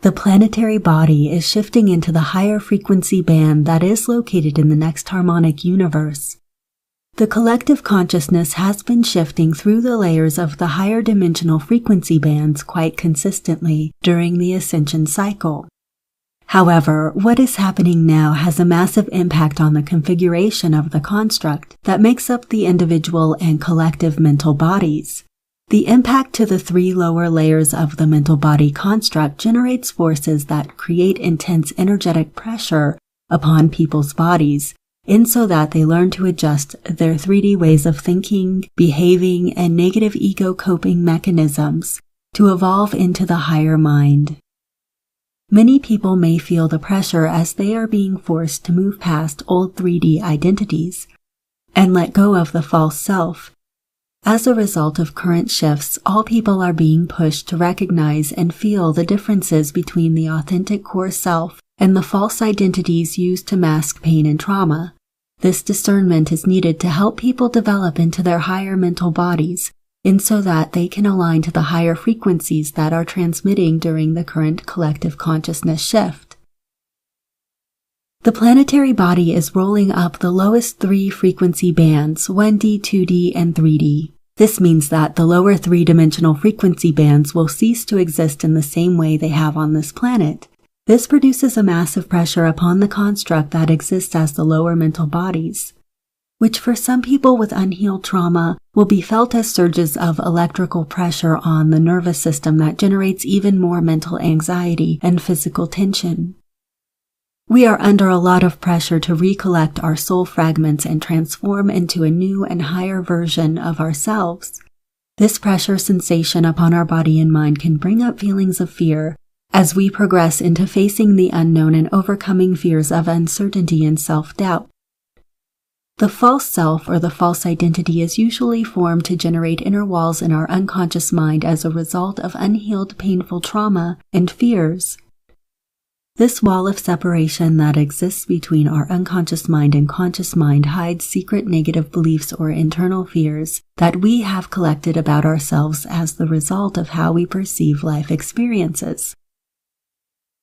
The planetary body is shifting into the higher frequency band that is located in the next harmonic universe. The collective consciousness has been shifting through the layers of the higher dimensional frequency bands quite consistently during the ascension cycle. However, what is happening now has a massive impact on the configuration of the construct that makes up the individual and collective mental bodies. The impact to the three lower layers of the mental body construct generates forces that create intense energetic pressure upon people's bodies, in so that they learn to adjust their 3D ways of thinking, behaving, and negative ego coping mechanisms to evolve into the higher mind. Many people may feel the pressure as they are being forced to move past old 3D identities and let go of the false self. As a result of current shifts, all people are being pushed to recognize and feel the differences between the authentic core self and the false identities used to mask pain and trauma. This discernment is needed to help people develop into their higher mental bodies, in so that they can align to the higher frequencies that are transmitting during the current collective consciousness shift. The planetary body is rolling up the lowest three frequency bands, 1D, 2D, and 3D. This means that the lower three-dimensional frequency bands will cease to exist in the same way they have on this planet. This produces a massive pressure upon the construct that exists as the lower mental bodies, which for some people with unhealed trauma will be felt as surges of electrical pressure on the nervous system that generates even more mental anxiety and physical tension. We are under a lot of pressure to recollect our soul fragments and transform into a new and higher version of ourselves. This pressure sensation upon our body and mind can bring up feelings of fear as we progress into facing the unknown and overcoming fears of uncertainty and self-doubt. The false self or the false identity is usually formed to generate inner walls in our unconscious mind as a result of unhealed painful trauma and fears. This wall of separation that exists between our unconscious mind and conscious mind hides secret negative beliefs or internal fears that we have collected about ourselves as the result of how we perceive life experiences.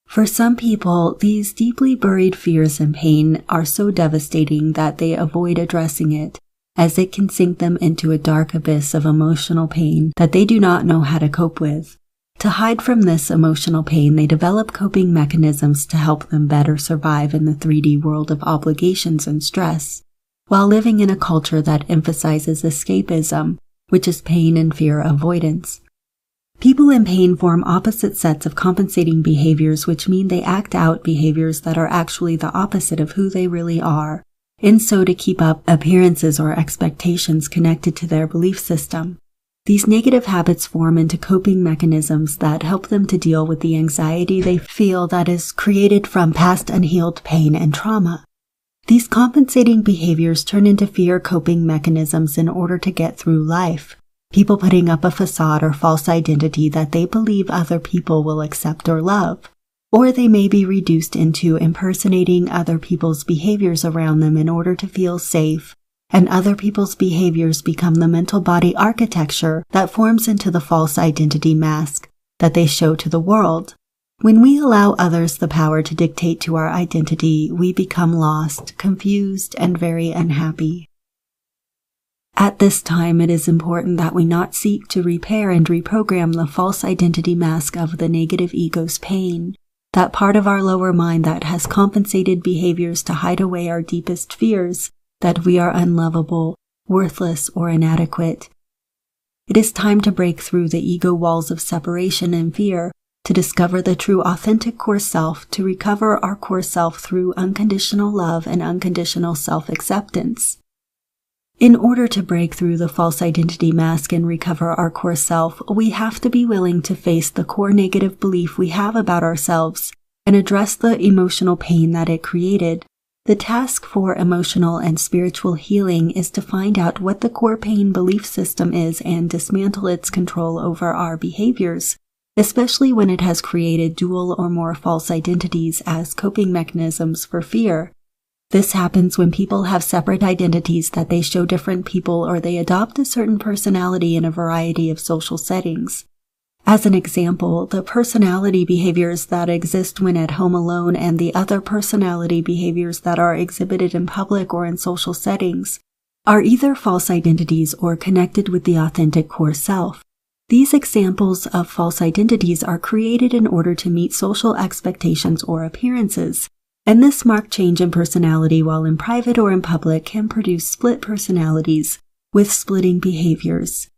For some people, these deeply buried fears and pain are so devastating that they avoid addressing it, as it can sink them into a dark abyss of emotional pain that they do not know how to cope with. To hide from this emotional pain, they develop coping mechanisms to help them better survive in the 3D world of obligations and stress, while living in a culture that emphasizes escapism, which is pain and fear avoidance. People in pain form opposite sets of compensating behaviors, which mean they act out behaviors that are actually the opposite of who they really are, and so to keep up appearances or expectations connected to their belief system. These negative habits form into coping mechanisms that help them to deal with the anxiety they feel that is created from past unhealed pain and trauma. These compensating behaviors turn into fear coping mechanisms in order to get through life. People putting up a facade or false identity that they believe other people will accept or love. Or they may be reduced into impersonating other people's behaviors around them in order to feel safe, and other people's behaviors become the mental body architecture that forms into the false identity mask that they show to the world. When we allow others the power to dictate to our identity, we become lost, confused, and very unhappy. At this time, it is important that we not seek to repair and reprogram the false identity mask of the negative ego's pain, that part of our lower mind that has compensated behaviors to hide away our deepest fears, that we are unlovable, worthless, or inadequate. It is time to break through the ego walls of separation and fear, to discover the true authentic core self, to recover our core self through unconditional love and unconditional self-acceptance. In order to break through the false identity mask and recover our core self, we have to be willing to face the core negative belief we have about ourselves and address the emotional pain that it created. The task for emotional and spiritual healing is to find out what the core pain belief system is and dismantle its control over our behaviors, especially when it has created dual or more false identities as coping mechanisms for fear. This happens when people have separate identities that they show different people, or they adopt a certain personality in a variety of social settings. As an example, the personality behaviors that exist when at home alone and the other personality behaviors that are exhibited in public or in social settings are either false identities or connected with the authentic core self. These examples of false identities are created in order to meet social expectations or appearances, and this marked change in personality while in private or in public can produce split personalities with splitting behaviors.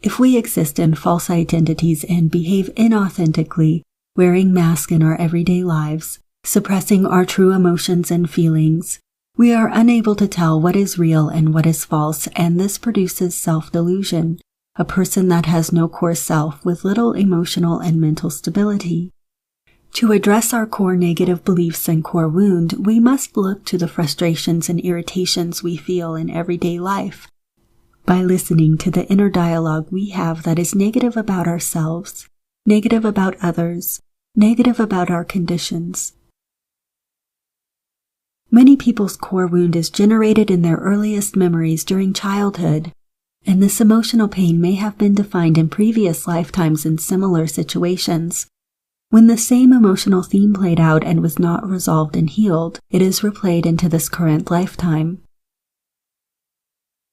If we exist in false identities and behave inauthentically, wearing masks in our everyday lives, suppressing our true emotions and feelings, we are unable to tell what is real and what is false, and this produces self-delusion, a person that has no core self with little emotional and mental stability. To address our core negative beliefs and core wound, we must look to the frustrations and irritations we feel in everyday life, by listening to the inner dialogue we have that is negative about ourselves, negative about others, negative about our conditions. Many people's core wound is generated in their earliest memories during childhood, and this emotional pain may have been defined in previous lifetimes in similar situations. When the same emotional theme played out and was not resolved and healed, it is replayed into this current lifetime.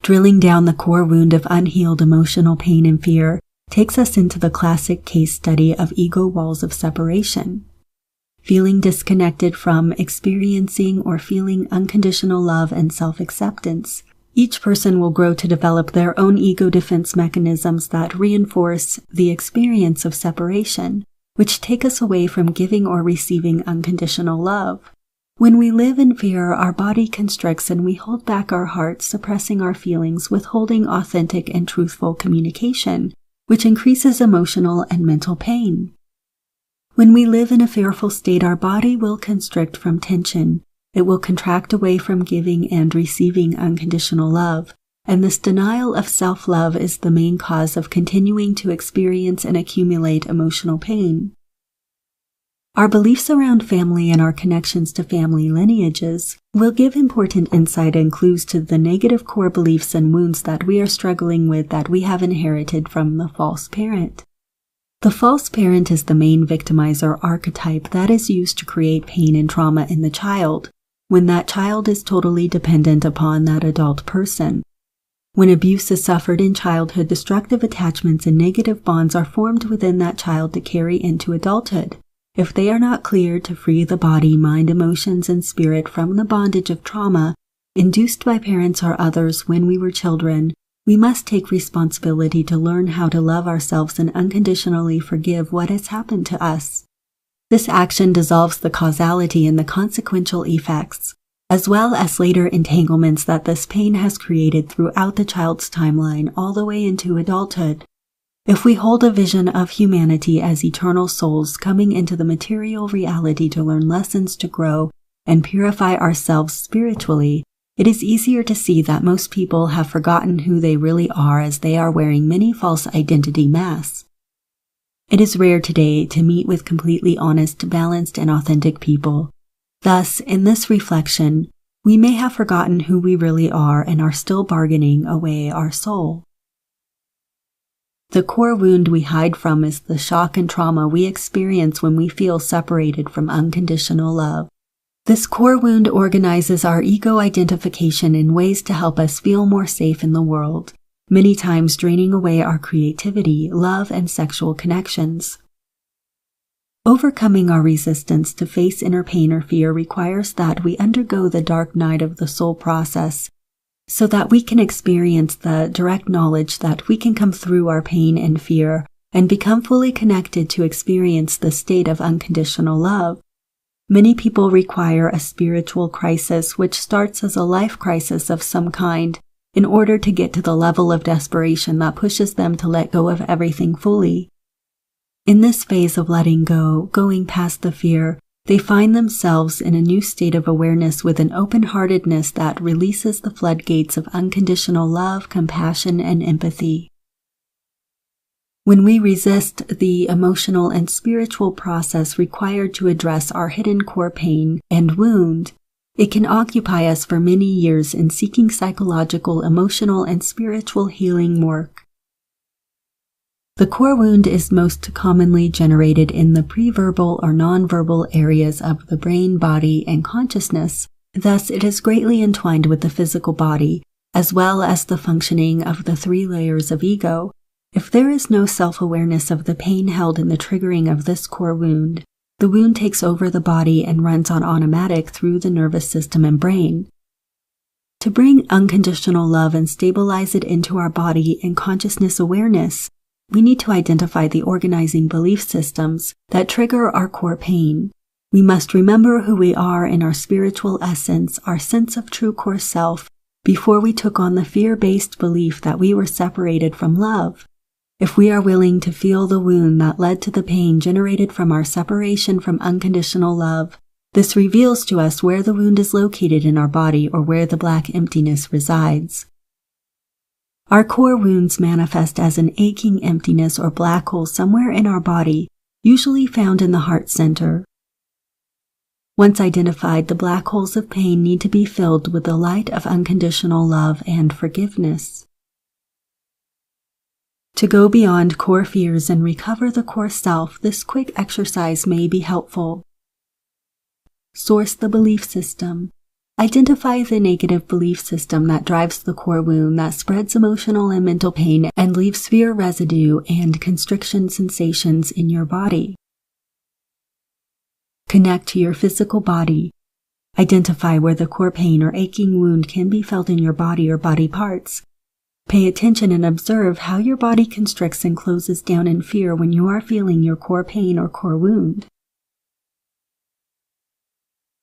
Drilling down the core wound of unhealed emotional pain and fear takes us into the classic case study of ego walls of separation. Feeling disconnected from experiencing or feeling unconditional love and self-acceptance, each person will grow to develop their own ego defense mechanisms that reinforce the experience of separation, which take us away from giving or receiving unconditional love. When we live in fear, our body constricts and we hold back our heart, suppressing our feelings, withholding authentic and truthful communication, which increases emotional and mental pain. When we live in a fearful state, our body will constrict from tension. It will contract away from giving and receiving unconditional love, and this denial of self-love is the main cause of continuing to experience and accumulate emotional pain. Our beliefs around family and our connections to family lineages will give important insight and clues to the negative core beliefs and wounds that we are struggling with that we have inherited from the false parent. The false parent is the main victimizer archetype that is used to create pain and trauma in the child, when that child is totally dependent upon that adult person. When abuse is suffered in childhood, destructive attachments and negative bonds are formed within that child to carry into adulthood. If they are not cleared to free the body, mind, emotions, and spirit from the bondage of trauma induced by parents or others when we were children, we must take responsibility to learn how to love ourselves and unconditionally forgive what has happened to us. This action dissolves the causality and the consequential effects, as well as later entanglements that this pain has created throughout the child's timeline all the way into adulthood. If we hold a vision of humanity as eternal souls coming into the material reality to learn lessons to grow and purify ourselves spiritually, it is easier to see that most people have forgotten who they really are as they are wearing many false identity masks. It is rare today to meet with completely honest, balanced, and authentic people. Thus, in this reflection, we may have forgotten who we really are and are still bargaining away our soul. The core wound we hide from is the shock and trauma we experience when we feel separated from unconditional love. This core wound organizes our ego identification in ways to help us feel more safe in the world, many times draining away our creativity, love, and sexual connections. Overcoming our resistance to face inner pain or fear requires that we undergo the dark night of the soul process, so that we can experience the direct knowledge that we can come through our pain and fear and become fully connected to experience the state of unconditional love. Many people require a spiritual crisis, which starts as a life crisis of some kind, in order to get to the level of desperation that pushes them to let go of everything fully. In this phase of letting go, going past the fear, they find themselves in a new state of awareness with an open-heartedness that releases the floodgates of unconditional love, compassion, and empathy. When we resist the emotional and spiritual process required to address our hidden core pain and wound, It can occupy us for many years in seeking psychological, emotional, and spiritual healing work. The core wound is most commonly generated in the preverbal or nonverbal areas of the brain, body, and consciousness. Thus, it is greatly entwined with the physical body, as well as the functioning of the 3 layers of ego. If there is no self-awareness of the pain held in the triggering of this core wound, the wound takes over the body and runs on automatic through the nervous system and brain. To bring unconditional love and stabilize it into our body and consciousness awareness, we need to identify the organizing belief systems that trigger our core pain. We must remember who we are in our spiritual essence, our sense of true core self, before we took on the fear-based belief that we were separated from love. If we are willing to feel the wound that led to the pain generated from our separation from unconditional love, this reveals to us where the wound is located in our body or where the black emptiness resides. Our core wounds manifest as an aching emptiness or black hole somewhere in our body, usually found in the heart center. Once identified, the black holes of pain need to be filled with the light of unconditional love and forgiveness. To go beyond core fears and recover the core self, this quick exercise may be helpful. Source the belief system. Identify the negative belief system that drives the core wound, that spreads emotional and mental pain and leaves fear residue and constriction sensations in your body. Connect to your physical body. Identify where the core pain or aching wound can be felt in your body or body parts. Pay attention and observe how your body constricts and closes down in fear when you are feeling your core pain or core wound.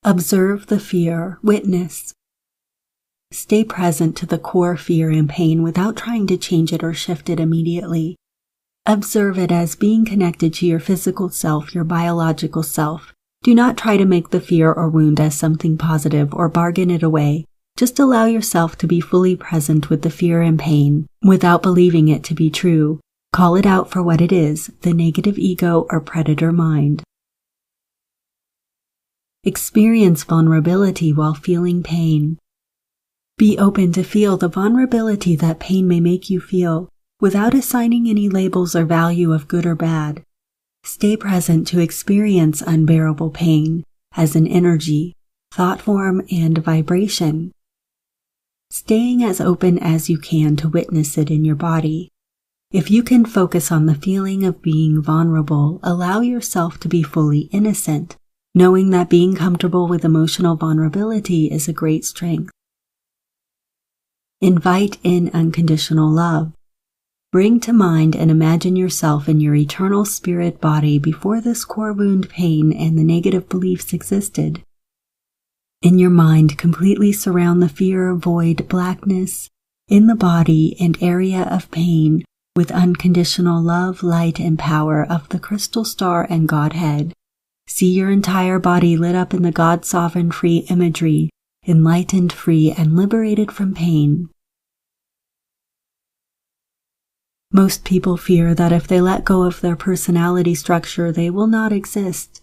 Observe the fear, witness. Stay present to the core fear and pain without trying to change it or shift it immediately. Observe it as being connected to your physical self, your biological self. Do not try to make the fear or wound as something positive or bargain it away. Just allow yourself to be fully present with the fear and pain without believing it to be true. Call it out for what it is, the negative ego or predator mind. Experience vulnerability while feeling pain. Be open to feel the vulnerability that pain may make you feel without assigning any labels or value of good or bad. Stay present to experience unbearable pain as an energy, thought form, and vibration. Staying as open as you can to witness it in your body. If you can focus on the feeling of being vulnerable, allow yourself to be fully innocent, knowing that being comfortable with emotional vulnerability is a great strength. Invite in unconditional love. Bring to mind and imagine yourself in your eternal spirit body before this core wound pain and the negative beliefs existed. In your mind, completely surround the fear, void, blackness in the body and area of pain with unconditional love, light, and power of the crystal star and Godhead. See your entire body lit up in the God sovereign free imagery, enlightened, free, and liberated from pain. Most people fear that if they let go of their personality structure, they will not exist.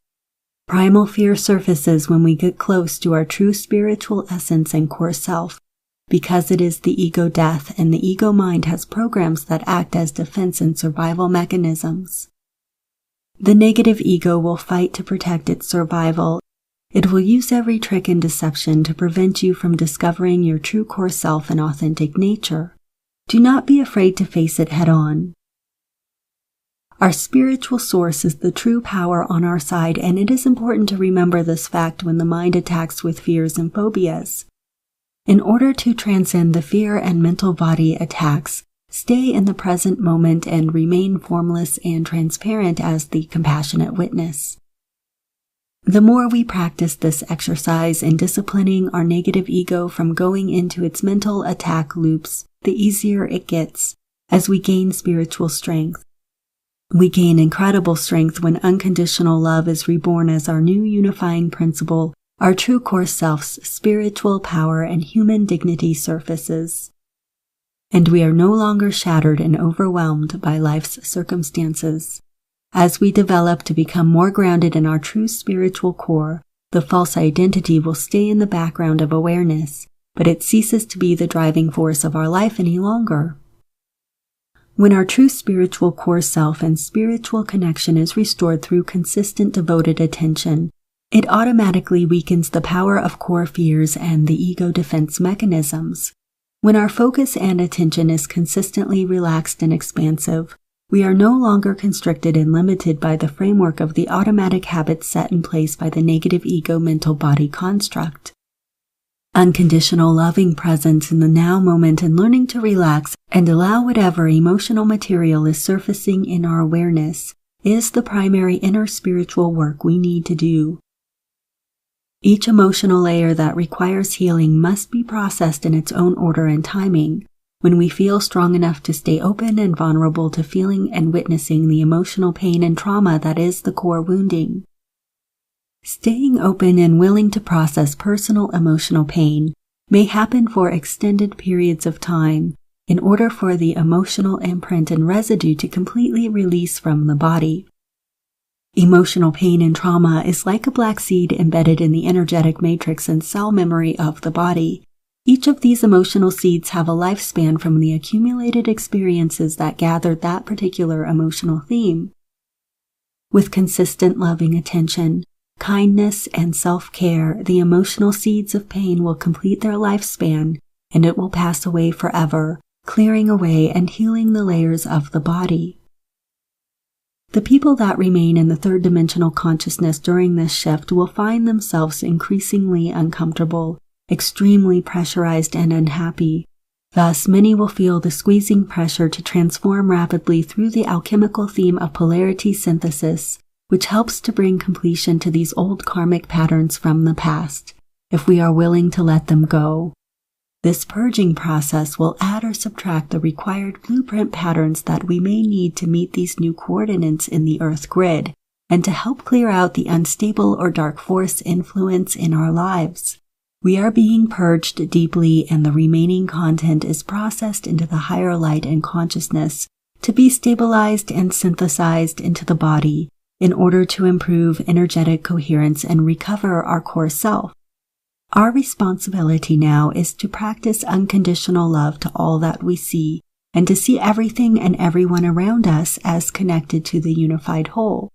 Primal fear surfaces when we get close to our true spiritual essence and core self, because it is the ego death, and the ego mind has programs that act as defense and survival mechanisms. The negative ego will fight to protect its survival. It will use every trick and deception to prevent you from discovering your true core self and authentic nature. Do not be afraid to face it head on. Our spiritual source is the true power on our side, and it is important to remember this fact when the mind attacks with fears and phobias. In order to transcend the fear and mental body attacks, stay in the present moment and remain formless and transparent as the compassionate witness. The more we practice this exercise in disciplining our negative ego from going into its mental attack loops, the easier it gets as we gain spiritual strength. We gain incredible strength when unconditional love is reborn as our new unifying principle, our true core self's spiritual power and human dignity surfaces. And we are no longer shattered and overwhelmed by life's circumstances. As we develop to become more grounded in our true spiritual core, The false identity will stay in the background of awareness, but it ceases to be the driving force of our life any longer. When our true spiritual core self and spiritual connection is restored through consistent devoted attention, it automatically weakens the power of core fears and the ego defense mechanisms. When our focus and attention is consistently relaxed and expansive, we are no longer constricted and limited by the framework of the automatic habits set in place by the negative ego mental body construct. Unconditional loving presence in the now moment and learning to relax and allow whatever emotional material is surfacing in our awareness is the primary inner spiritual work we need to do. Each emotional layer that requires healing must be processed in its own order and timing. When we feel strong enough to stay open and vulnerable to feeling and witnessing the emotional pain and trauma that is the core wounding. Staying open and willing to process personal emotional pain may happen for extended periods of time in order for the emotional imprint and residue to completely release from the body. Emotional pain and trauma is like a black seed embedded in the energetic matrix and cell memory of the body. Each of these emotional seeds have a lifespan from the accumulated experiences that gathered that particular emotional theme. With consistent loving attention, kindness, and self-care, the emotional seeds of pain will complete their lifespan, and it will pass away forever, clearing away and healing the layers of the body. The people that remain in the third dimensional consciousness during this shift will find themselves increasingly uncomfortable, extremely pressurized and unhappy. Thus, many will feel the squeezing pressure to transform rapidly through the alchemical theme of polarity synthesis, which helps to bring completion to these old karmic patterns from the past, if we are willing to let them go. This purging process will add or subtract the required blueprint patterns that we may need to meet these new coordinates in the Earth grid, and to help clear out the unstable or dark force influence in our lives. We are being purged deeply, and the remaining content is processed into the higher light and consciousness to be stabilized and synthesized into the body in order to improve energetic coherence and recover our core self. Our responsibility now is to practice unconditional love to all that we see, and to see everything and everyone around us as connected to the unified whole.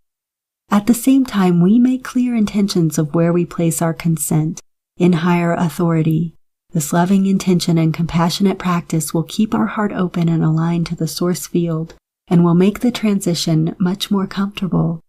At the same time, we make clear intentions of where we place our consent in higher authority. This loving intention and compassionate practice will keep our heart open and aligned to the source field, and will make the transition much more comfortable.